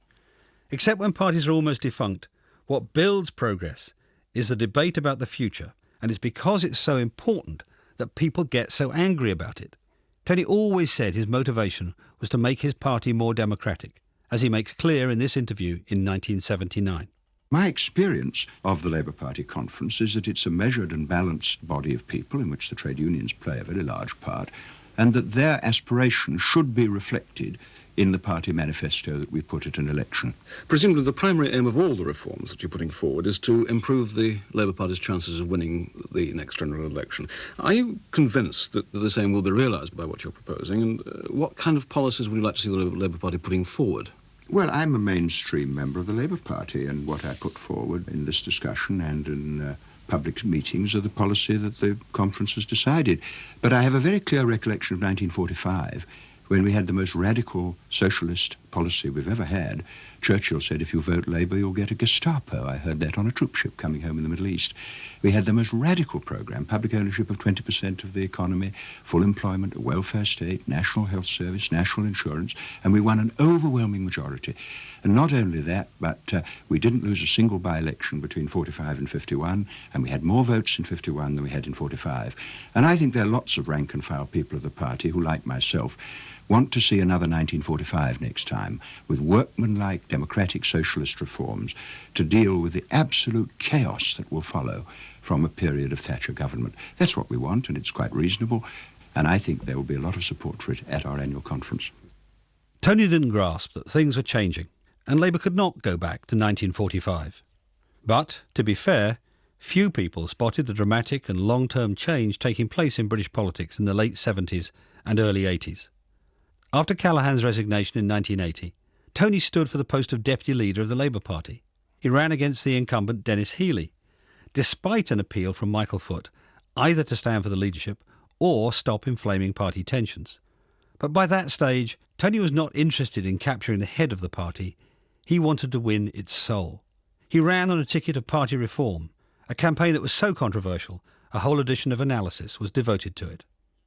Except when parties are almost defunct, what builds progress is the debate about the future, and it's because it's so important that people get so angry about it. Tony always said his motivation was to make his party more democratic, as he makes clear in this interview in 1979. My experience of the Labour Party conference is that it's a measured and balanced body of people in which the trade unions play a very large part, and that their aspirations should be reflected in the party manifesto that we put at an election. Presumably the primary aim of all the reforms that you're putting forward is to improve the Labour Party's chances of winning the next general election. Are you convinced that this aim will be realised by what you're proposing, and what kind of policies would you like to see the Labour Party putting forward? Well, I'm a mainstream member of the Labour Party, and what I put forward in this discussion and in public meetings are the policy that the conference has decided. But I have a very clear recollection of 1945, when we had the most radical socialist policy we've ever had. Churchill said, if you vote Labour, you'll get a Gestapo. I heard that on a troop ship coming home in the Middle East. We had the most radical programme, public ownership of 20% of the economy, full employment, a welfare state, national health service, national insurance, and we won an overwhelming majority. And not only that, but we didn't lose a single by-election between 45 and 51, and we had more votes in 51 than we had in 45. And I think there are lots of rank-and-file people of the party who, like myself, want to see another 1945 next time, with workmanlike democratic socialist reforms to deal with the absolute chaos that will follow from a period of Thatcher government. That's what we want, and it's quite reasonable, and I think there will be a lot of support for it at our annual conference. Tony didn't grasp that things were changing, and Labour could not go back to 1945. But, to be fair, few people spotted the dramatic and long-term change taking place in British politics in the late 70s and early 80s. After Callaghan's resignation in 1980, Tony stood for the post of deputy leader of the Labour Party. He ran against the incumbent Dennis Healey, despite an appeal from Michael Foote either to stand for the leadership or stop inflaming party tensions. But by that stage, Tony was not interested in capturing the head of the party. He wanted to win its soul. He ran on a ticket of party reform, a campaign that was so controversial, a whole edition of Analysis was devoted to it.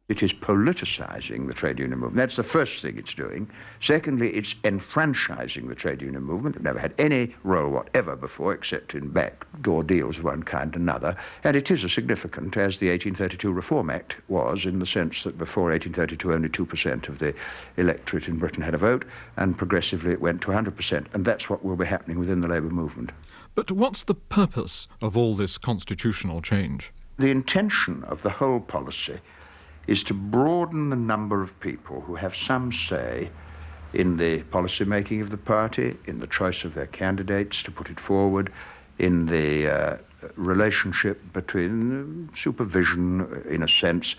It is politicising the trade union movement. That's the first thing it's doing. Secondly, it's enfranchising the trade union movement. It never had any role whatever before, except in backdoor deals of one kind and another. And it is as significant as the 1832 Reform Act was, in the sense that before 1832 only 2% of the electorate in Britain had a vote, and progressively it went to 100%. And that's what will be happening within the Labour movement. But what's the purpose of all this constitutional change? The intention of the whole policy is to broaden the number of people who have some say in the policy making of the party, in the choice of their candidates to put it forward, in the relationship between supervision, in a sense,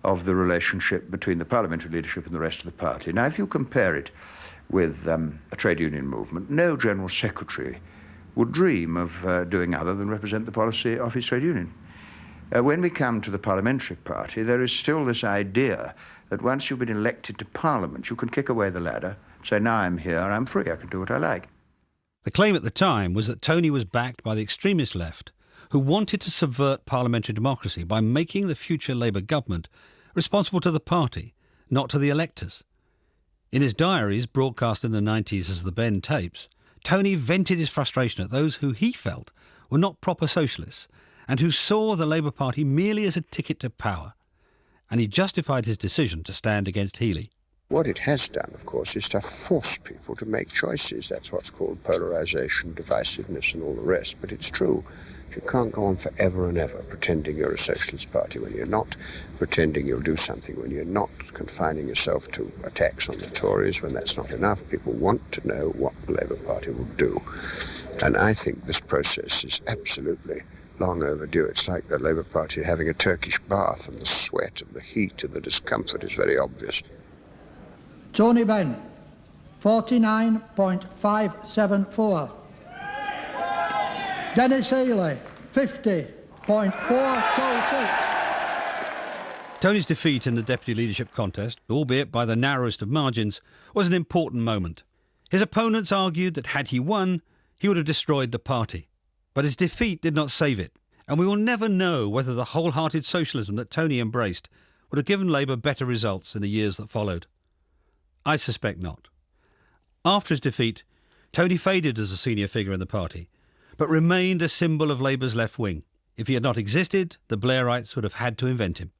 of the relationship between the parliamentary leadership and the rest of the party. Now, if you compare it with a trade union movement, no general secretary would dream of doing other than represent the policy of his trade union. When we come to the parliamentary party, there is still this idea that once you've been elected to Parliament, you can kick away the ladder, say, now I'm here, I'm free, I can do what I like. The claim at the time was that Tony was backed by the extremist left, who wanted to subvert parliamentary democracy by making the future Labour government responsible to the party, not to the electors. In his diaries, broadcast in the 90s as the Benn tapes, Tony vented his frustration at those who he felt were not proper socialists, and who saw the Labour Party merely as a ticket to power. and he justified his decision to stand against Healey. What it has done, of course, is to force people to make choices. That's what's called polarisation, divisiveness and all the rest. But it's true. You can't go on forever and ever pretending you're a socialist party when you're not, pretending you'll do something when you're not, confining yourself to attacks on the Tories when that's not enough. People want to know what the Labour Party will do. And I think this process is absolutely long overdue. It's like the Labour Party having a Turkish bath, and the sweat and the heat and the discomfort is very obvious. Tony Benn, 49.574. Dennis Healey, 50.426. Tony's defeat in the deputy leadership contest, albeit by the narrowest of margins, was an important moment. His opponents argued that had he won, he would have destroyed the party. But his defeat did not save it, and we will never know whether the wholehearted socialism that Tony embraced would have given Labour better results in the years that followed. I suspect not. After his defeat, Tony faded as a senior figure in the party, but remained a symbol of Labour's left wing. If he had not existed, the Blairites would have had to invent him.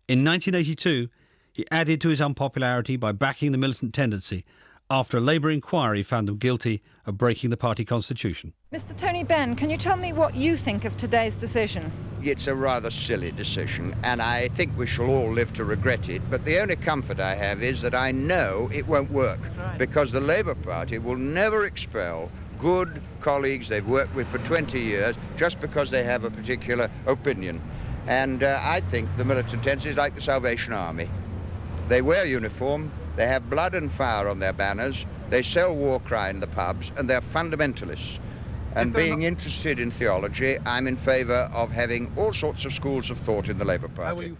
In 1982, he added to his unpopularity by backing the militant tendency after a Labour inquiry found them guilty of breaking the party constitution. Mr. Tony Benn, can you tell me what you think of today's decision? It's a rather silly decision, and I think we shall all live to regret it, but the only comfort I have is that I know it won't work, because the Labour Party will never expel good colleagues they've worked with for 20 years just because they have a particular opinion. And I think the militant tendency is like the Salvation Army. They wear uniform, they have blood and fire on their banners, they sell war cry in the pubs, and they're fundamentalists. And being interested in theology, I'm in favour of having all sorts of schools of thought in the Labour Party.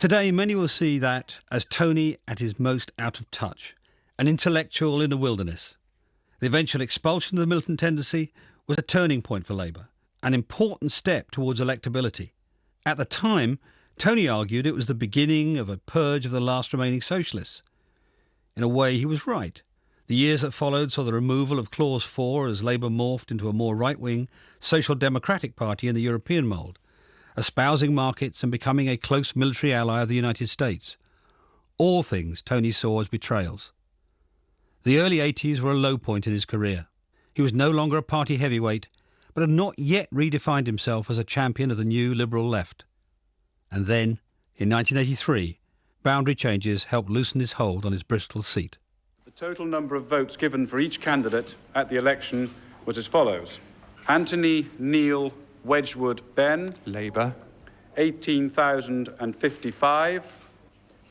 Today, many will see that as Tony at his most out of touch, an intellectual in the wilderness. The eventual expulsion of the militant tendency was a turning point for Labour, an important step towards electability. At the time, Tony argued it was the beginning of a purge of the last remaining socialists. In a way, he was right. The years that followed saw the removal of Clause 4 as Labour morphed into a more right-wing, social democratic party in the European mould, espousing markets and becoming a close military ally of the United States. All things Tony saw as betrayals. The early 80s were a low point in his career. He was no longer a party heavyweight, but had not yet redefined himself as a champion of the new liberal left. And then, in 1983, boundary changes helped loosen his hold on his Bristol seat. The total number of votes given for each candidate at the election was as follows. Anthony Neil Wedgwood Benn, Labour, 18,055.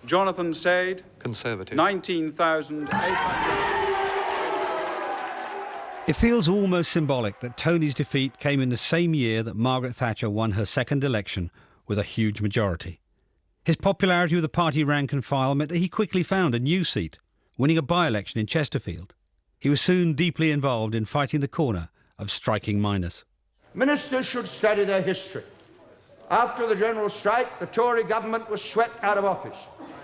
Jonathan Said, Conservative, 19,800. It feels almost symbolic that Tony's defeat came in the same year that Margaret Thatcher won her second election with a huge majority. His popularity with the party rank and file meant that he quickly found a new seat, winning a by-election in Chesterfield. He was soon deeply involved in fighting the corner of striking miners. Ministers should study their history. After the general strike, the Tory government was swept out of office.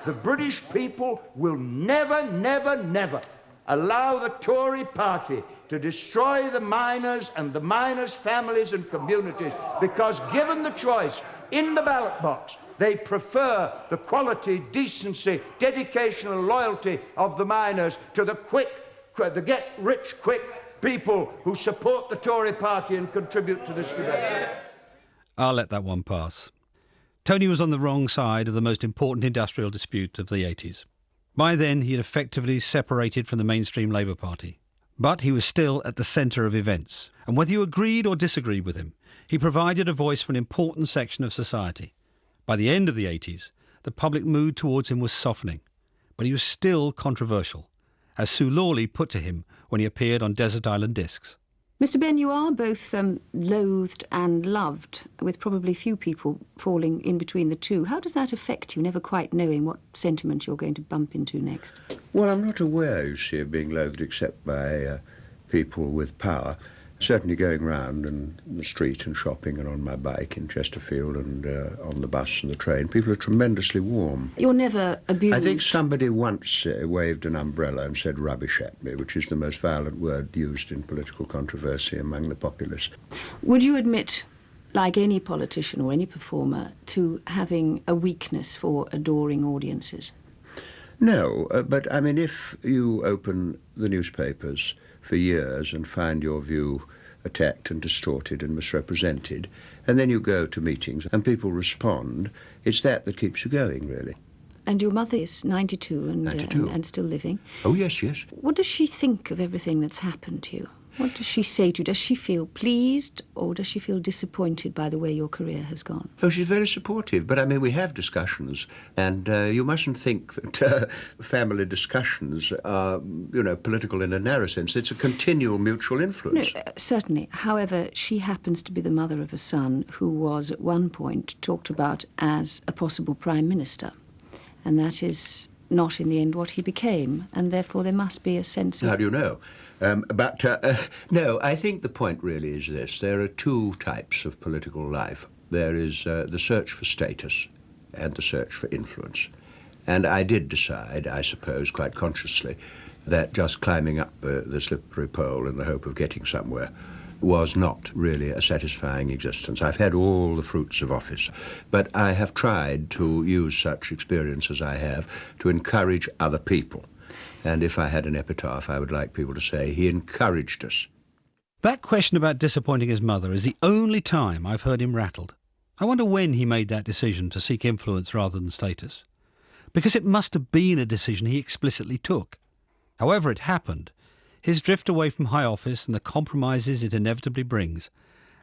The British people will never, never, never allow the Tory party to destroy the miners and the miners' families and communities, because given the choice in the ballot box, they prefer the quality, decency, dedication and loyalty of the miners to the get-rich-quick people who support the Tory party and contribute to this debate. I'll let that one pass. Tony was on the wrong side of the most important industrial dispute of the 80s. By then, he had effectively separated from the mainstream Labour Party. But he was still at the centre of events, and whether you agreed or disagreed with him, he provided a voice for an important section of society. By the end of the 80s, the public mood towards him was softening, but he was still controversial, as Sue Lawley put to him when he appeared on Desert Island Discs. Mr. Benn, you are both loathed and loved, with probably few people falling in between the two. How does that affect you, never quite knowing what sentiment you're going to bump into next? Well, I'm not aware, you see, of being loathed except by people with power. Certainly going round in the street and shopping and on my bike in Chesterfield and on the bus and the train, people are tremendously warm. You're never abused? I think somebody once waved an umbrella and said rubbish at me, which is the most violent word used in political controversy among the populace. Would you admit like any politician or any performer, to having a weakness for adoring audiences? No, but I mean, if you open the newspapers for years and find your view attacked and distorted and misrepresented, and then you go to meetings and people respond, it's that keeps you going, really. And your mother is 92 and still living. Oh, yes, yes. What does she think of everything that's happened to you? What does she say to you? Does she feel pleased or does she feel disappointed by the way your career has gone? Oh, she's very supportive, but I mean, we have discussions, and you mustn't think that family discussions are, political in a narrow sense. It's a continual mutual influence. No, certainly. However, she happens to be the mother of a son who was at one point talked about as a possible prime minister, and that is not in the end what he became, and therefore there must be a sense of... How do you know? No, I think the point really is this. There are two types of political life. There is the search for status and the search for influence. And I did decide, I suppose, quite consciously, that just climbing up the slippery pole in the hope of getting somewhere was not really a satisfying existence. I've had all the fruits of office, but I have tried to use such experience as I have to encourage other people. And if I had an epitaph, I would like people to say, he encouraged us. That question about disappointing his mother is the only time I've heard him rattled. I wonder when he made that decision to seek influence rather than status. Because it must have been a decision he explicitly took. However it happened, his drift away from high office and the compromises it inevitably brings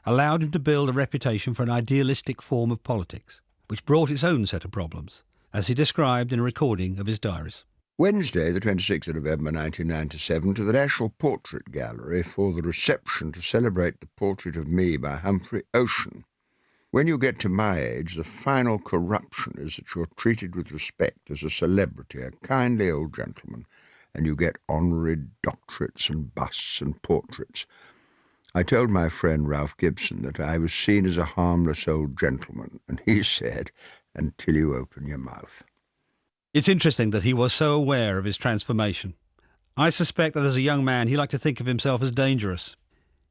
allowed him to build a reputation for an idealistic form of politics, which brought its own set of problems, as he described in a recording of his diaries. Wednesday, the 26th of November 1997, to the National Portrait Gallery for the reception to celebrate the portrait of me by Humphrey Ocean. When you get to my age, the final corruption is that you're treated with respect as a celebrity, a kindly old gentleman, and you get honorary doctorates and busts and portraits. I told my friend Ralph Gibson that I was seen as a harmless old gentleman, and he said, until you open your mouth. It's interesting that he was so aware of his transformation. I suspect that as a young man he liked to think of himself as dangerous.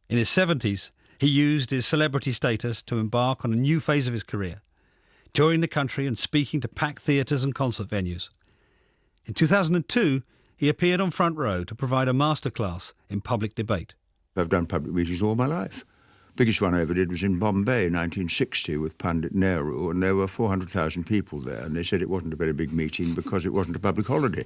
In his 70s, he used his celebrity status to embark on a new phase of his career, touring the country and speaking to packed theatres and concert venues. In 2002, he appeared on Front Row to provide a masterclass in public debate. I've done public meetings all my life. Biggest one I ever did was in Bombay in 1960 with Pandit Nehru, and there were 400,000 people there, and they said it wasn't a very big meeting because it wasn't a public holiday.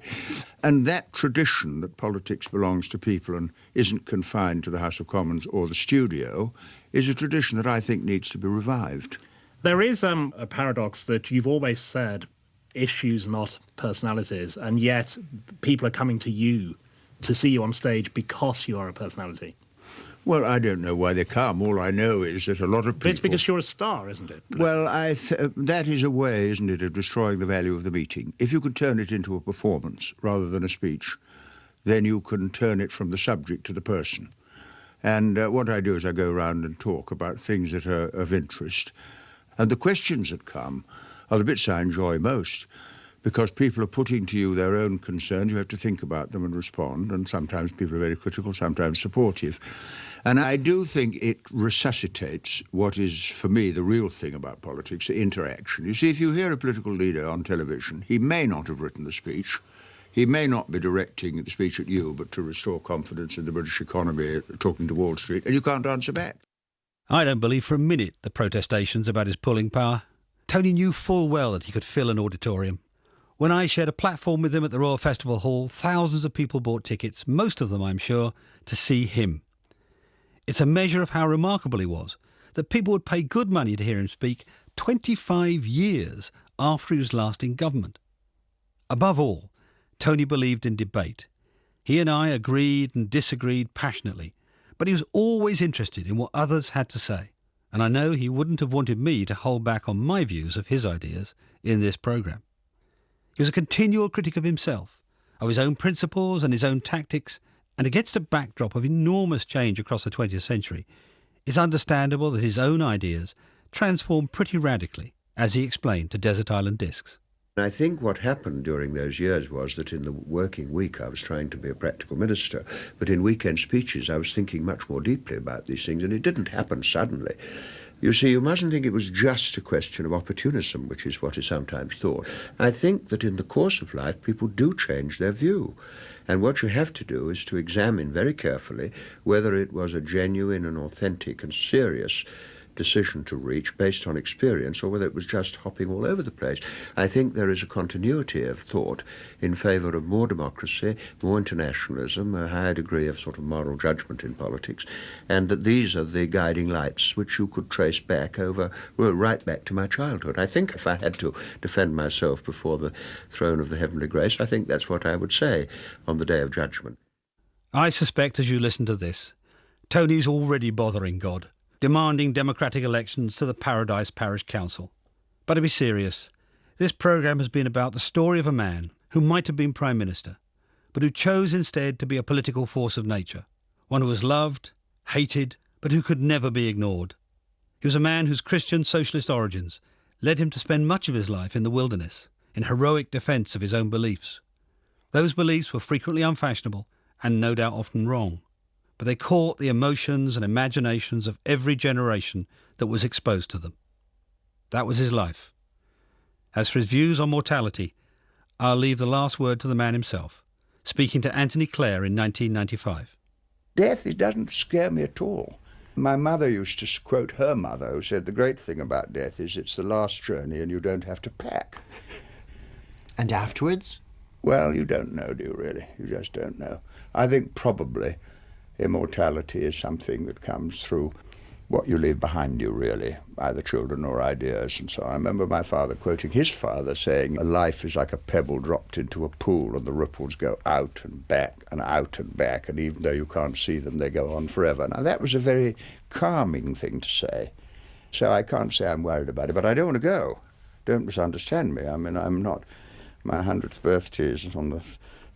And that tradition that politics belongs to people and isn't confined to the House of Commons or the studio is a tradition that I think needs to be revived. There is a paradox that you've always said issues, not personalities, and yet people are coming to you to see you on stage because you are a personality. Well, I don't know why they come. All I know is that a lot of people... But it's because you're a star, isn't it? Well, that is a way, isn't it, of destroying the value of the meeting. If you could turn it into a performance rather than a speech, then you can turn it from the subject to the person. And what I do is I go around and talk about things that are of interest. And the questions that come are the bits I enjoy most, because people are putting to you their own concerns. You have to think about them and respond, and sometimes people are very critical, sometimes supportive. And I do think it resuscitates what is, for me, the real thing about politics, the interaction. You see, if you hear a political leader on television, he may not have written the speech. He may not be directing the speech at you, but to restore confidence in the British economy, talking to Wall Street, and you can't answer back. I don't believe for a minute the protestations about his pulling power. Tony knew full well that he could fill an auditorium. When I shared a platform with him at the Royal Festival Hall, thousands of people bought tickets, most of them, I'm sure, to see him. It's a measure of how remarkable he was, that people would pay good money to hear him speak 25 years after he was last in government. Above all, Tony believed in debate. He and I agreed and disagreed passionately, but he was always interested in what others had to say, and I know he wouldn't have wanted me to hold back on my views of his ideas in this programme. He was a continual critic of himself, of his own principles and his own tactics, and against a backdrop of enormous change across the 20th century, it's understandable that his own ideas transformed pretty radically, as he explained to Desert Island Discs. I think what happened during those years was that in the working week I was trying to be a practical minister, but in weekend speeches I was thinking much more deeply about these things, and it didn't happen suddenly. You see, you mustn't think it was just a question of opportunism, which is what is sometimes thought. I think that in the course of life, people do change their view. And what you have to do is to examine very carefully whether it was a genuine and authentic and serious decision to reach based on experience, or whether it was just hopping all over the place. I think there is a continuity of thought in favour of more democracy, more internationalism, a higher degree of sort of moral judgment in politics, and that these are the guiding lights which you could trace back right back to my childhood. I think if I had to defend myself before the throne of the heavenly grace, I think that's what I would say on the day of judgment. I suspect as you listen to this, Tony's already bothering God, demanding democratic elections to the Paradise Parish Council. But to be serious, this programme has been about the story of a man who might have been Prime Minister, but who chose instead to be a political force of nature, one who was loved, hated, but who could never be ignored. He was a man whose Christian socialist origins led him to spend much of his life in the wilderness, in heroic defence of his own beliefs. Those beliefs were frequently unfashionable and no doubt often wrong, but they caught the emotions and imaginations of every generation that was exposed to them. That was his life. As for his views on mortality, I'll leave the last word to the man himself, speaking to Anthony Clare in 1995. Death, it doesn't scare me at all. My mother used to quote her mother, who said the great thing about death is it's the last journey and you don't have to pack. And afterwards? Well, you don't know, do you really? You just don't know. I think probably immortality is something that comes through what you leave behind you, really, either children or ideas and so on. I remember my father quoting his father saying, a life is like a pebble dropped into a pool and the ripples go out and back and out and back, and even though you can't see them, they go on forever. Now, that was a very calming thing to say. So I can't say I'm worried about it, but I don't want to go. Don't misunderstand me. I mean, I'm not. My 100th birthday is on the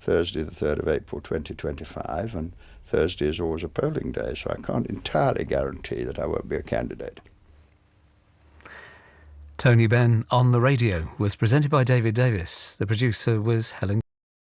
Thursday, the 3rd of April, 2025, and Thursday is always a polling day, so I can't entirely guarantee that I won't be a candidate. Tony Benn on the Radio was presented by David Davis. The producer was Helen